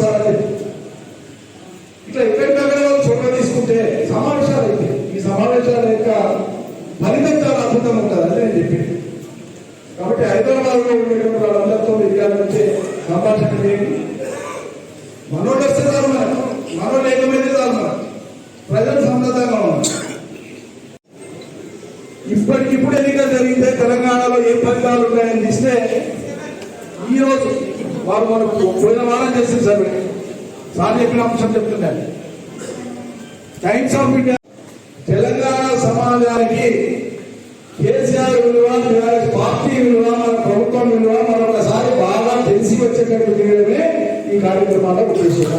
Sir ఇట్లా ఎక్కడికక్కడ చొరవ తీసుకుంటే సమావేశాలు అయితే ఈ సమావేశాల యొక్క ఫలితం చాలా అద్భుతంగా ఉంటుందని నేను చెప్పింది. కాబట్టి హైదరాబాద్ లో ఉండేటువంటి వాళ్ళందరితో ఇక్కడ వచ్చే సంభాషణ చేయండి. మనోళ్ళు వస్తే చాలు, మనోళ్ళు ఏకమైతే చాలు, ప్రజలు సంబంధంగా ఉన్నారు. ఇప్పటికిప్పుడు ఎన్నికలు జరిగితే తెలంగాణలో ఏ ఫలితాలు ఉన్నాయని ఇస్తే ఈ రోజు వారు మనకు పోయిన వారం చేసింది సార్ చెప్పిన అంశం చెప్తున్నాను. టైమ్స్ ఆఫ్ ఇండియా తెలంగాణ సమాజానికి కేసీఆర్ విలువ, టీఆర్ఎస్ పార్టీ విలువ, మన ప్రభుత్వం విలువ మరొకసారి బాగా తెలిసి వచ్చేటట్టు చేయడమే ఈ కార్యక్రమాల్లో ఉద్దేశం.